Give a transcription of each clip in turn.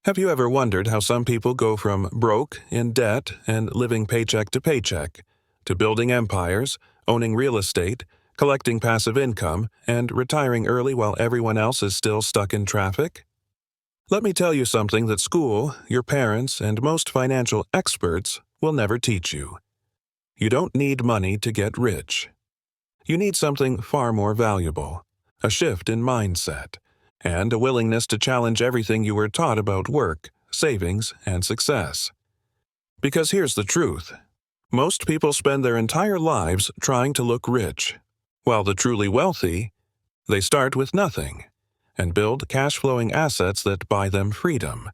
Have you ever wondered how some people go from broke, in debt, and living paycheck to paycheck, to building empires, owning real estate, collecting passive income, and retiring early while everyone else is still stuck in traffic? Let me tell you something that school, your parents, and most financial experts will never teach you. You don't need money to get rich. You need something far more valuable: a shift in mindset, and a willingness to challenge everything you were taught about work, savings, and success. Because here's the truth. Most people spend their entire lives trying to look rich, while the truly wealthy, they start with nothing and build cash-flowing assets that buy them freedom.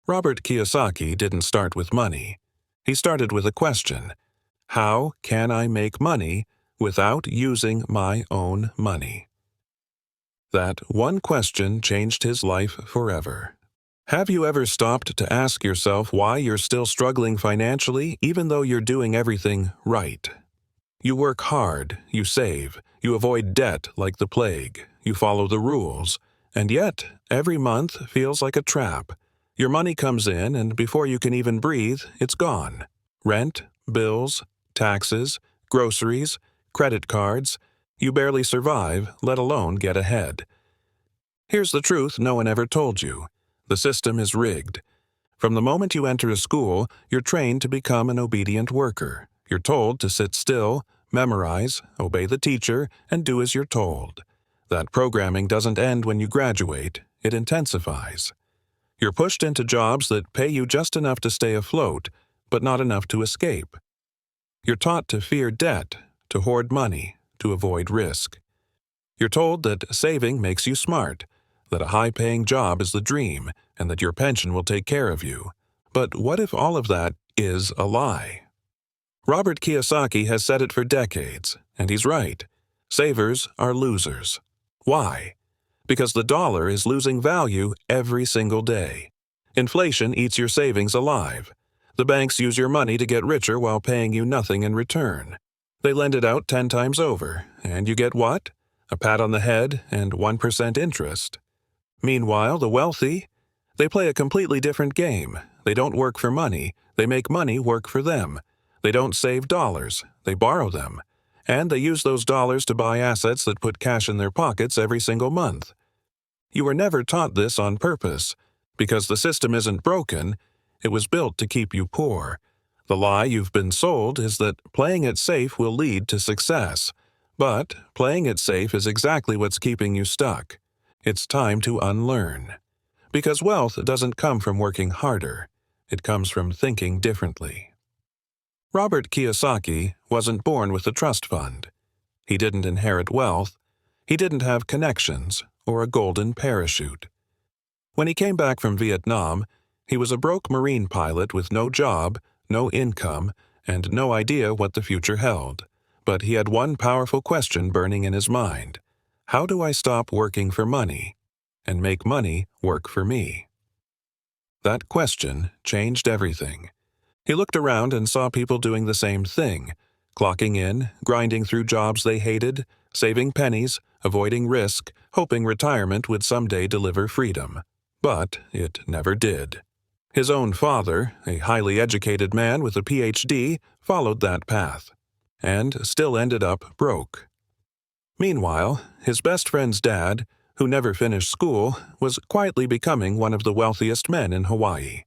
Robert Kiyosaki didn't start with money. He started with a question: how can I make money without using my own money? That one question changed his life forever. Have you ever stopped to ask yourself why you're still struggling financially even though you're doing everything right? You work hard, you save, you avoid debt like the plague, you follow the rules, and yet every month feels like a trap. Your money comes in, and before you can even breathe, it's gone. Rent, bills, taxes, groceries, credit cards. You barely survive, let alone get ahead. Here's the truth no one ever told you. The system is rigged. From the moment you enter a school, you're trained to become an obedient worker. You're told to sit still, memorize, obey the teacher, and do as you're told. That programming doesn't end when you graduate, it intensifies. You're pushed into jobs that pay you just enough to stay afloat, but not enough to escape. You're taught to fear debt, to hoard money, to avoid risk. You're told that saving makes you smart, that a high-paying job is the dream, and that your pension will take care of you. But what if all of that is a lie? Robert Kiyosaki has said it for decades, and he's right. Savers are losers. Why? Because the dollar is losing value every single day. Inflation eats your savings alive. The banks use your money to get richer while paying you nothing in return. They lend it out 10 times over, and you get what? A pat on the head and 1% interest. Meanwhile, the wealthy, they play a completely different game. They don't work for money, they make money work for them. They don't save dollars, they borrow them. And they use those dollars to buy assets that put cash in their pockets every single month. You were never taught this on purpose. Because the system isn't broken, it was built to keep you poor. The lie you've been sold is that playing it safe will lead to success. But playing it safe is exactly what's keeping you stuck. It's time to unlearn. Because wealth doesn't come from working harder. It comes from thinking differently. Robert Kiyosaki wasn't born with a trust fund. He didn't inherit wealth. He didn't have connections or a golden parachute. When he came back from Vietnam, he was a broke Marine pilot with no job, no income, and no idea what the future held. But he had one powerful question burning in his mind. How do I stop working for money and make money work for me? That question changed everything. He looked around and saw people doing the same thing, clocking in, grinding through jobs they hated, saving pennies, avoiding risk, hoping retirement would someday deliver freedom. But it never did. His own father, a highly educated man with a PhD, followed that path, and still ended up broke. Meanwhile, his best friend's dad, who never finished school, was quietly becoming one of the wealthiest men in Hawaii.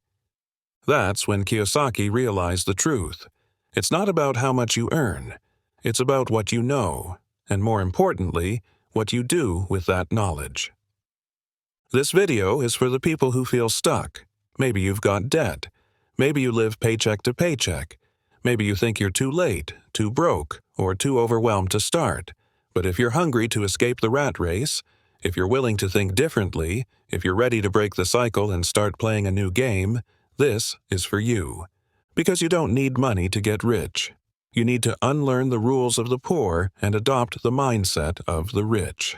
That's when Kiyosaki realized the truth. It's not about how much you earn. It's about what you know, and more importantly, what you do with that knowledge. This video is for the people who feel stuck. Maybe you've got debt. Maybe you live paycheck to paycheck. Maybe you think you're too late, too broke, or too overwhelmed to start. But if you're hungry to escape the rat race, if you're willing to think differently, if you're ready to break the cycle and start playing a new game, this is for you. Because you don't need money to get rich. You need to unlearn the rules of the poor and adopt the mindset of the rich.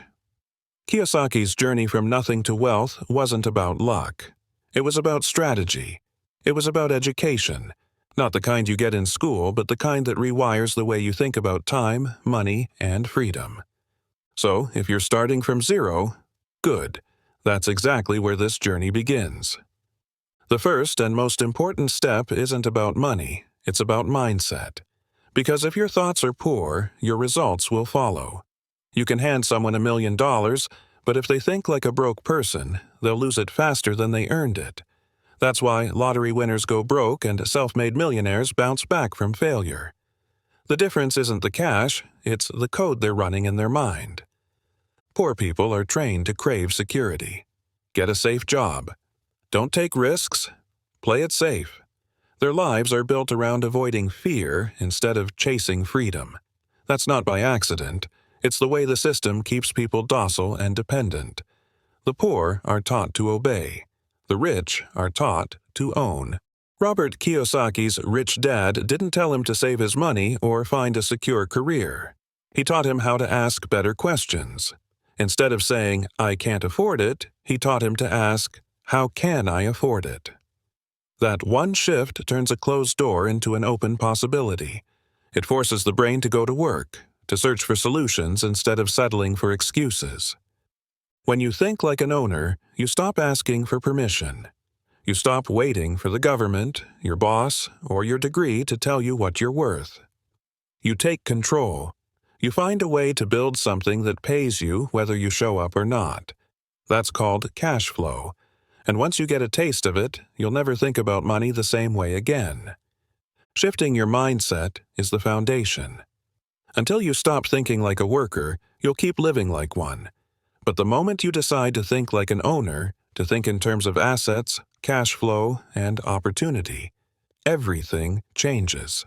Kiyosaki's journey from nothing to wealth wasn't about luck. It was about strategy. It was about education. Not the kind you get in school, but the kind that rewires the way you think about time, money, and freedom. So, if you're starting from zero, good. That's exactly where this journey begins. The first and most important step isn't about money, it's about mindset. Because if your thoughts are poor, your results will follow. You can hand someone $1,000,000, but if they think like a broke person, they'll lose it faster than they earned it. That's why lottery winners go broke and self-made millionaires bounce back from failure. The difference isn't the cash, it's the code they're running in their mind. Poor people are trained to crave security. Get a safe job. Don't take risks. Play it safe. Their lives are built around avoiding fear instead of chasing freedom. That's not by accident. It's the way the system keeps people docile and dependent. The poor are taught to obey. The rich are taught to own. Robert Kiyosaki's rich dad didn't tell him to save his money or find a secure career. He taught him how to ask better questions. Instead of saying, "I can't afford it," he taught him to ask, "How can I afford it?" That one shift turns a closed door into an open possibility. It forces the brain to go to work, to search for solutions instead of settling for excuses. When you think like an owner, you stop asking for permission. You stop waiting for the government, your boss, or your degree to tell you what you're worth. You take control. You find a way to build something that pays you whether you show up or not. That's called cash flow. And once you get a taste of it, you'll never think about money the same way again. Shifting your mindset is the foundation. Until you stop thinking like a worker, you'll keep living like one. But the moment you decide to think like an owner, to think in terms of assets, cash flow, and opportunity, everything changes.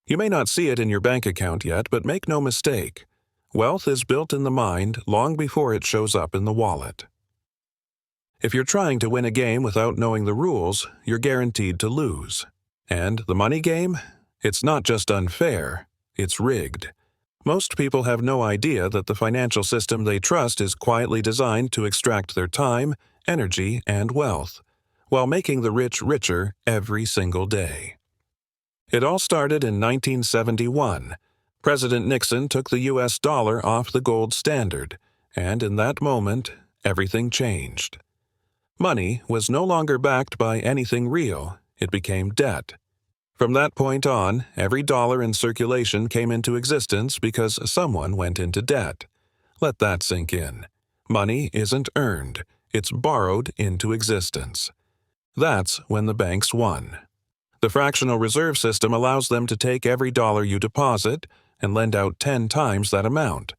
You may not see it in your bank account yet, but make no mistake. Wealth is built in the mind long before it shows up in the wallet. If you're trying to win a game without knowing the rules, you're guaranteed to lose. And the money game? It's not just unfair, it's rigged. Most people have no idea that the financial system they trust is quietly designed to extract their time, energy, and wealth, while making the rich richer every single day. It all started in 1971. President Nixon took the US dollar off the gold standard, and in that moment, everything changed. Money was no longer backed by anything real, it became debt. From that point on, every dollar in circulation came into existence because someone went into debt. Let that sink in. Money isn't earned, it's borrowed into existence. That's when the banks won. The fractional reserve system allows them to take every dollar you deposit and lend out 10 times that amount.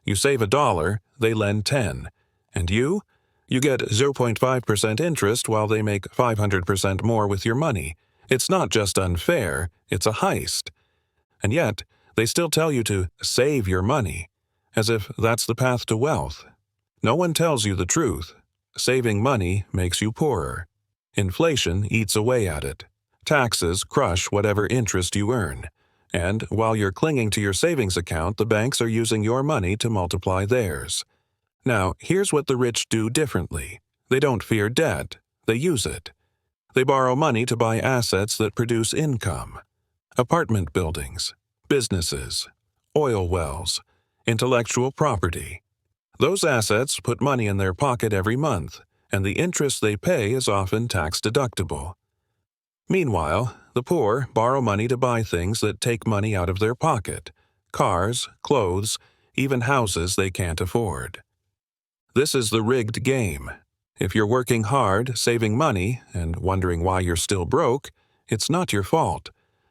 You save $1, they lend 10. And you get 0.5% interest while they make 500% more with your money. It's not just unfair, it's a heist. And yet, they still tell you to save your money, as if that's the path to wealth. No one tells you the truth. Saving money makes you poorer. Inflation eats away at it. Taxes crush whatever interest you earn. And while you're clinging to your savings account, the banks are using your money to multiply theirs. Now, here's what the rich do differently. They don't fear debt, they use it. They borrow money to buy assets that produce income. Apartment buildings, businesses, oil wells, intellectual property. Those assets put money in their pocket every month, and the interest they pay is often tax-deductible. Meanwhile, the poor borrow money to buy things that take money out of their pocket: cars, clothes, even houses they can't afford. This is the rigged game. If you're working hard, saving money, and wondering why you're still broke, it's not your fault.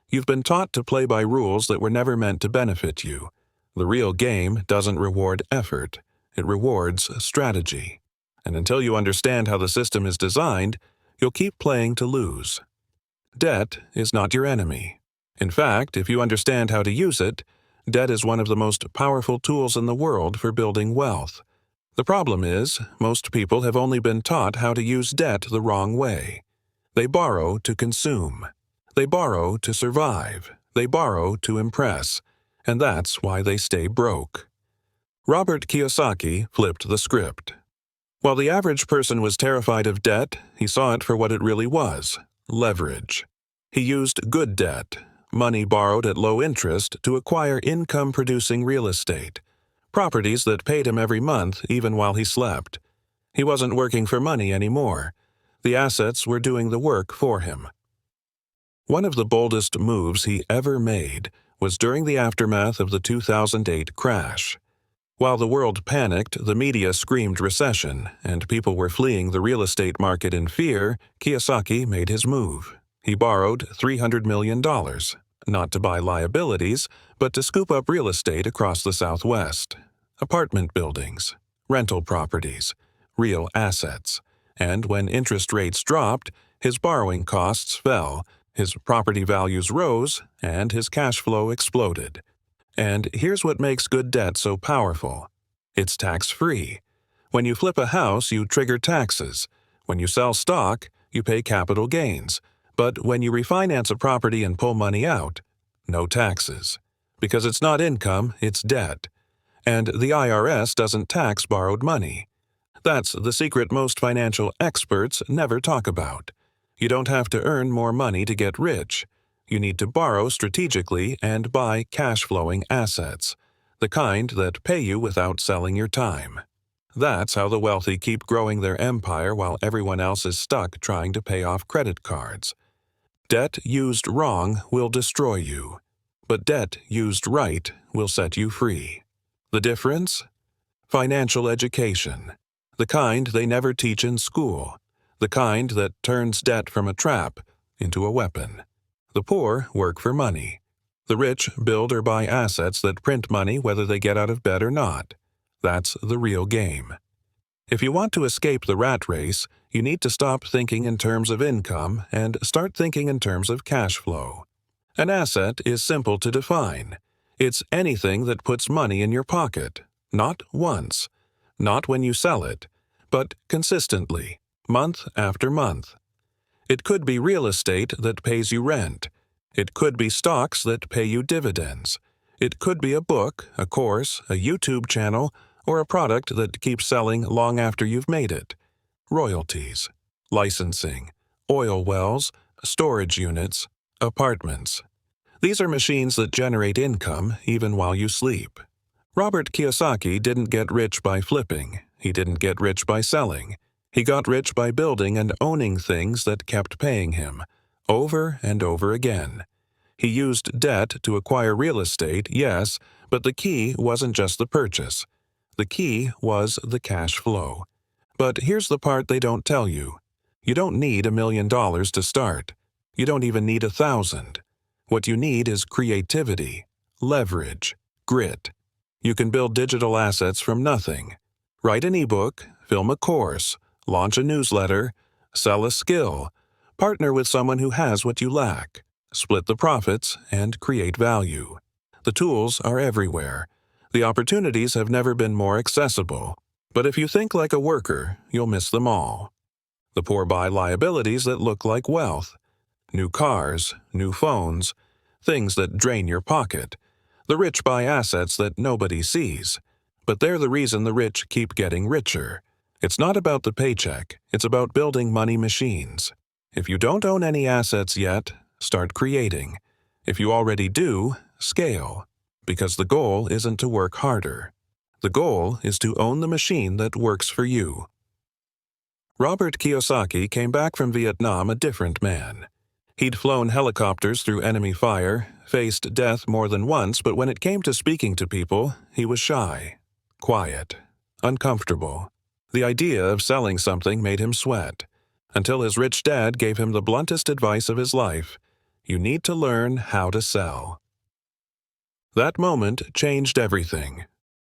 You've been taught to play by rules that were never meant to benefit you. The real game doesn't reward effort. It rewards strategy. And until you understand how the system is designed, you'll keep playing to lose. Debt is not your enemy. In fact, if you understand how to use it, debt is one of the most powerful tools in the world for building wealth. The problem is, most people have only been taught how to use debt the wrong way. They borrow to consume. They borrow to survive. They borrow to impress. And that's why they stay broke. Robert Kiyosaki flipped the script. While the average person was terrified of debt, he saw it for what it really was: leverage. He used good debt, money borrowed at low interest, to acquire income-producing real estate. Properties that paid him every month even while he slept. He wasn't working for money anymore. The assets were doing the work for him. One of the boldest moves he ever made was during the aftermath of the 2008 crash. While the world panicked, the media screamed recession, and people were fleeing the real estate market in fear, Kiyosaki made his move. He borrowed $300 million, not to buy liabilities, but to scoop up real estate across the Southwest. Apartment buildings, rental properties, real assets. And when interest rates dropped, his borrowing costs fell, his property values rose, and his cash flow exploded. And here's what makes good debt so powerful. It's tax-free. When you flip a house, you trigger taxes. When you sell stock, you pay capital gains. But when you refinance a property and pull money out, no taxes. Because it's not income, it's debt. And the IRS doesn't tax borrowed money. That's the secret most financial experts never talk about. You don't have to earn more money to get rich. You need to borrow strategically and buy cash-flowing assets, the kind that pay you without selling your time. That's how the wealthy keep growing their empire while everyone else is stuck trying to pay off credit cards. Debt used wrong will destroy you, but debt used right will set you free. The difference? Financial education. The kind they never teach in school. The kind that turns debt from a trap into a weapon. The poor work for money. The rich build or buy assets that print money whether they get out of bed or not. That's the real game. If you want to escape the rat race, you need to stop thinking in terms of income and start thinking in terms of cash flow. An asset is simple to define. It's anything that puts money in your pocket, not once, not when you sell it, but consistently, month after month. It could be real estate that pays you rent. It could be stocks that pay you dividends. It could be a book, a course, a YouTube channel, or a product that keeps selling long after you've made it. Royalties, licensing, oil wells, storage units, apartments. These are machines that generate income even while you sleep. Robert Kiyosaki didn't get rich by flipping. He didn't get rich by selling. He got rich by building and owning things that kept paying him, over and over again. He used debt to acquire real estate, yes, but the key wasn't just the purchase. The key was the cash flow. But here's the part they don't tell you. You don't need $1 million to start. You don't even need 1,000. What you need is creativity, leverage, grit. You can build digital assets from nothing. Write an ebook, film a course, launch a newsletter, sell a skill, partner with someone who has what you lack, split the profits, and create value. The tools are everywhere. The opportunities have never been more accessible. But if you think like a worker, you'll miss them all. The poor buy liabilities that look like wealth. New cars, new phones, things that drain your pocket. The rich buy assets that nobody sees. But they're the reason the rich keep getting richer. It's not about the paycheck, it's about building money machines. If you don't own any assets yet, start creating. If you already do, scale. Because the goal isn't to work harder. The goal is to own the machine that works for you. Robert Kiyosaki came back from Vietnam a different man. He'd flown helicopters through enemy fire, faced death more than once, but when it came to speaking to people, he was shy, quiet, uncomfortable. The idea of selling something made him sweat, until his rich dad gave him the bluntest advice of his life: you need to learn how to sell. That moment changed everything.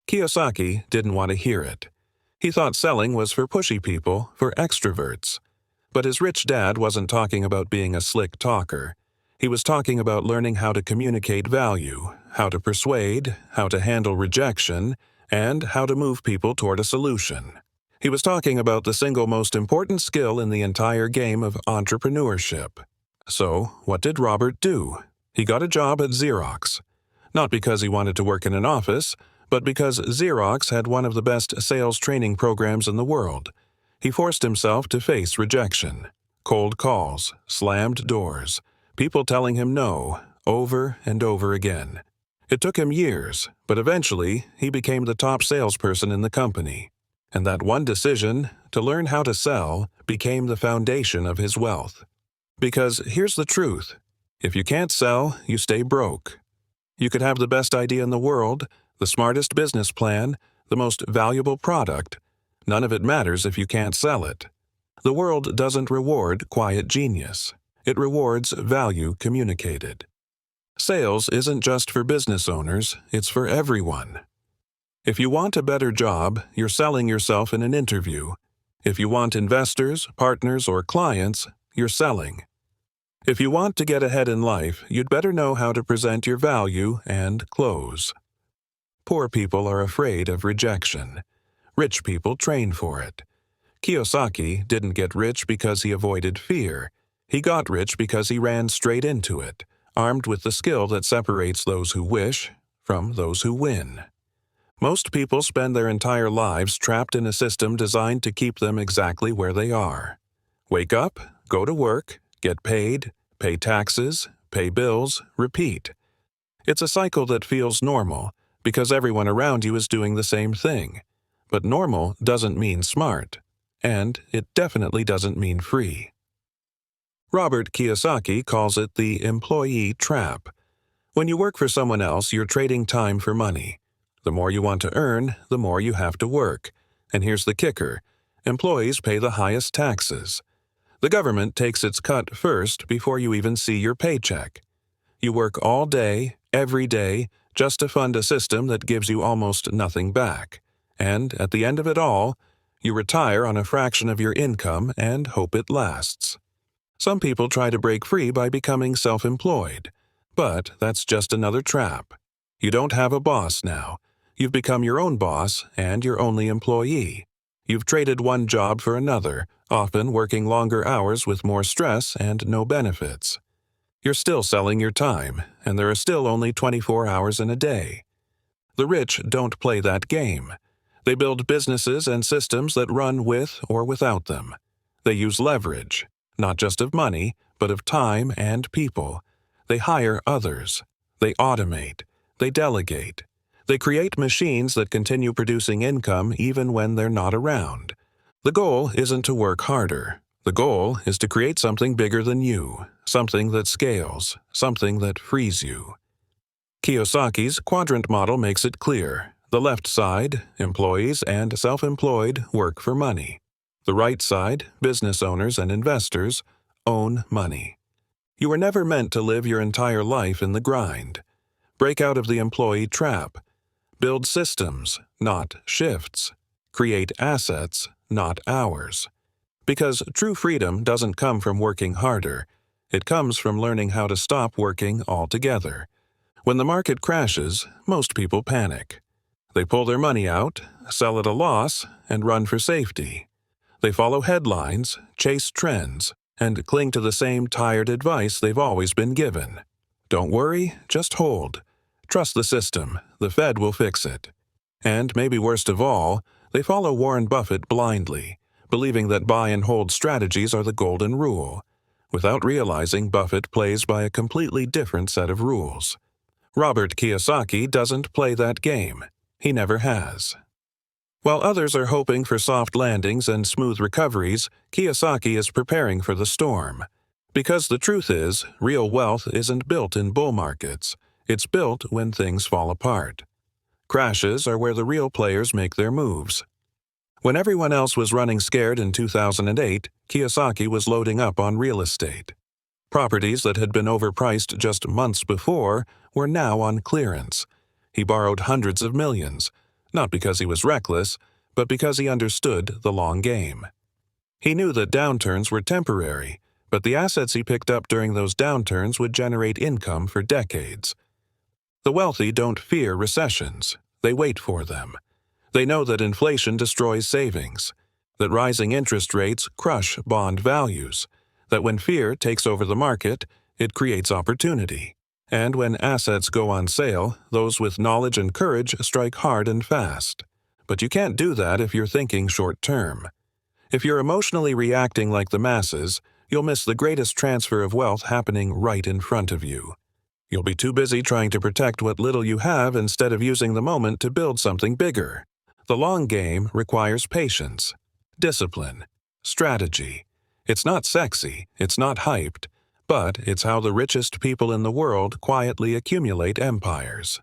Kiyosaki didn't want to hear it. He thought selling was for pushy people, for extroverts. But his rich dad wasn't talking about being a slick talker. He was talking about learning how to communicate value, how to persuade, how to handle rejection, and how to move people toward a solution. He was talking about the single most important skill in the entire game of entrepreneurship. So, what did Robert do? He got a job at Xerox. Not because he wanted to work in an office, but because Xerox had one of the best sales training programs in the world. He forced himself to face rejection, cold calls, slammed doors, people telling him no, over and over again. It took him years, but eventually he became the top salesperson in the company. And that one decision, to learn how to sell, became the foundation of his wealth. Because here's the truth. If you can't sell, you stay broke. You could have the best idea in the world, the smartest business plan, the most valuable product. None of it matters if you can't sell it. The world doesn't reward quiet genius. It rewards value communicated. Sales isn't just for business owners, it's for everyone. If you want a better job, you're selling yourself in an interview. If you want investors, partners, or clients, you're selling. If you want to get ahead in life, you'd better know how to present your value and close. Poor people are afraid of rejection. Rich people train for it. Kiyosaki didn't get rich because he avoided fear. He got rich because he ran straight into it, armed with the skill that separates those who wish from those who win. Most people spend their entire lives trapped in a system designed to keep them exactly where they are. Wake up, go to work, get paid, pay taxes, pay bills, repeat. It's a cycle that feels normal because everyone around you is doing the same thing. But normal doesn't mean smart, and it definitely doesn't mean free. Robert Kiyosaki calls it the employee trap. When you work for someone else, you're trading time for money. The more you want to earn, the more you have to work. And here's the kicker. Employees pay the highest taxes. The government takes its cut first before you even see your paycheck. You work all day, every day, just to fund a system that gives you almost nothing back. And at the end of it all, you retire on a fraction of your income and hope it lasts. Some people try to break free by becoming self-employed, but that's just another trap. You don't have a boss now. You've become your own boss and your only employee. You've traded one job for another, often working longer hours with more stress and no benefits. You're still selling your time, and there are still only 24 hours in a day. The rich don't play that game. They build businesses and systems that run with or without them. They use leverage, not just of money, but of time and people. They hire others. They automate. They delegate. They create machines that continue producing income even when they're not around. The goal isn't to work harder. The goal is to create something bigger than you, something that scales, something that frees you. Kiyosaki's quadrant model makes it clear. The left side, employees and self-employed, work for money. The right side, business owners and investors, own money. You were never meant to live your entire life in the grind. Break out of the employee trap. Build systems, not shifts. Create assets, not hours. Because true freedom doesn't come from working harder. It comes from learning how to stop working altogether. When the market crashes, most people panic. They pull their money out, sell at a loss, and run for safety. They follow headlines, chase trends, and cling to the same tired advice they've always been given. Don't worry, just hold. Trust the system, the Fed will fix it. And maybe worst of all, they follow Warren Buffett blindly, believing that buy and hold strategies are the golden rule, without realizing Buffett plays by a completely different set of rules. Robert Kiyosaki doesn't play that game. He never has. While others are hoping for soft landings and smooth recoveries, Kiyosaki is preparing for the storm. Because the truth is, real wealth isn't built in bull markets. It's built when things fall apart. Crashes are where the real players make their moves. When everyone else was running scared in 2008, Kiyosaki was loading up on real estate. Properties that had been overpriced just months before were now on clearance. He borrowed hundreds of millions, not because he was reckless, but because he understood the long game. He knew that downturns were temporary, but the assets he picked up during those downturns would generate income for decades. The wealthy don't fear recessions. They wait for them. They know that inflation destroys savings, that rising interest rates crush bond values, that when fear takes over the market, it creates opportunity. And when assets go on sale, those with knowledge and courage strike hard and fast. But you can't do that if you're thinking short-term. If you're emotionally reacting like the masses, you'll miss the greatest transfer of wealth happening right in front of you. You'll be too busy trying to protect what little you have instead of using the moment to build something bigger. The long game requires patience, discipline, strategy. It's not sexy, it's not hyped, but it's how the richest people in the world quietly accumulate empires.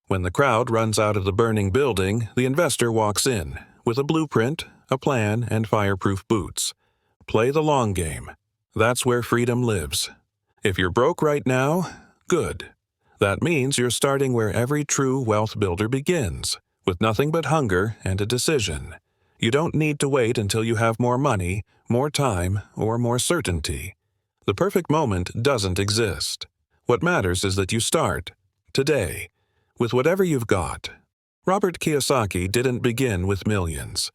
When the crowd runs out of the burning building, the investor walks in, with a blueprint, a plan, and fireproof boots. Play the long game. That's where freedom lives. If you're broke right now, good. That means you're starting where every true wealth builder begins, with nothing but hunger and a decision. You don't need to wait until you have more money, more time, or more certainty. The perfect moment doesn't exist. What matters is that you start, today, with whatever you've got. Robert Kiyosaki didn't begin with millions.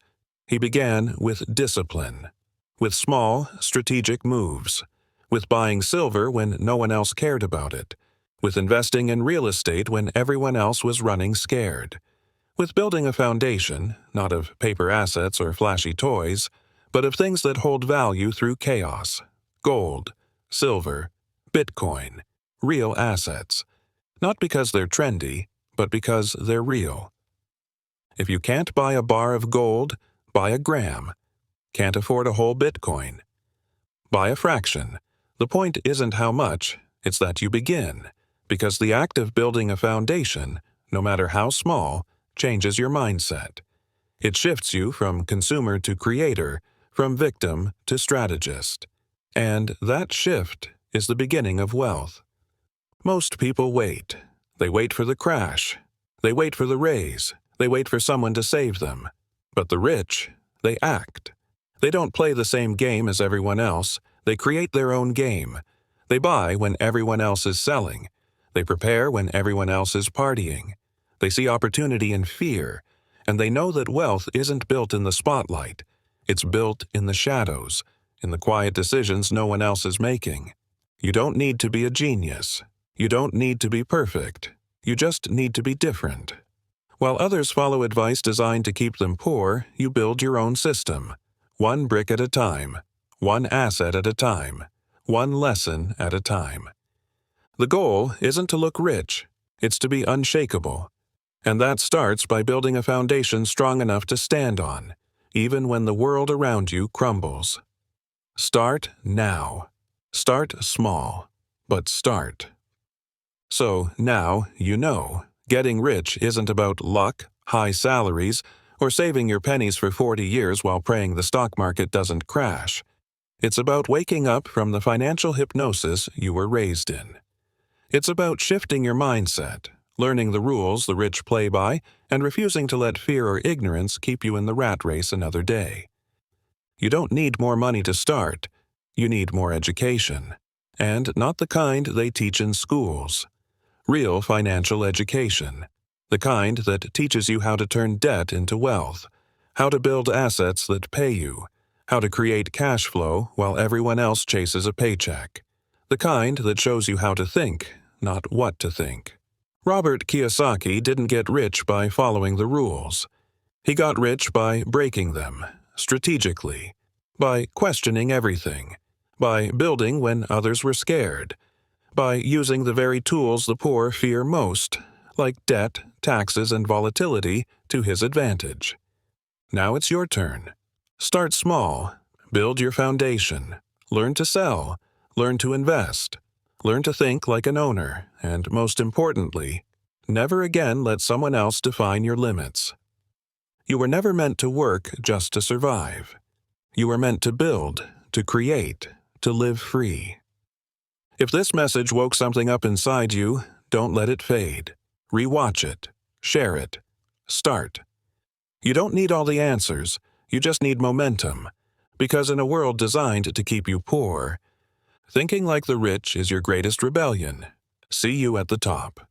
He began with discipline, with small, strategic moves, with buying silver when no one else cared about it, with investing in real estate when everyone else was running scared, with building a foundation, not of paper assets or flashy toys, but of things that hold value through chaos: gold, silver, Bitcoin, real assets. Not because they're trendy, but because they're real. If you can't buy a bar of gold, buy a gram. Can't afford a whole Bitcoin? Buy a fraction. The point isn't how much, it's that you begin, because the act of building a foundation, no matter how small, changes your mindset. It shifts you from consumer to creator, from victim to strategist. And that shift is the beginning of wealth. Most people wait. They wait for the crash. They wait for the raise. They wait for someone to save them. But the rich, they act. They don't play the same game as everyone else. They create their own game. They buy when everyone else is selling. They prepare when everyone else is partying. They see opportunity in fear, and they know that wealth isn't built in the spotlight. It's built in the shadows, in the quiet decisions no one else is making. You don't need to be a genius. You don't need to be perfect. You just need to be different. While others follow advice designed to keep them poor, you build your own system. One brick at a time. One asset at a time. One lesson at a time. The goal isn't to look rich. It's to be unshakable. And that starts by building a foundation strong enough to stand on, even when the world around you crumbles. Start now. Start small, but start. So now you know, getting rich isn't about luck, high salaries, or saving your pennies for 40 years while praying the stock market doesn't crash. It's about waking up from the financial hypnosis you were raised in. It's about shifting your mindset, learning the rules the rich play by, and refusing to let fear or ignorance keep you in the rat race another day. You don't need more money to start. You need more education. And not the kind they teach in schools. Real financial education. The kind that teaches you how to turn debt into wealth, how to build assets that pay you, how to create cash flow while everyone else chases a paycheck. The kind that shows you how to think, not what to think. Robert Kiyosaki didn't get rich by following the rules. He got rich by breaking them, strategically, by questioning everything, by building when others were scared, by using the very tools the poor fear most, like debt, taxes, and volatility, to his advantage. Now it's your turn. Start small, build your foundation, learn to sell, learn to invest, learn to think like an owner, and most importantly, never again let someone else define your limits. You were never meant to work just to survive. You were meant to build, to create, to live free. If this message woke something up inside you, don't let it fade. Rewatch it. Share it. Start. You don't need all the answers. You just need momentum. Because in a world designed to keep you poor, thinking like the rich is your greatest rebellion. See you at the top.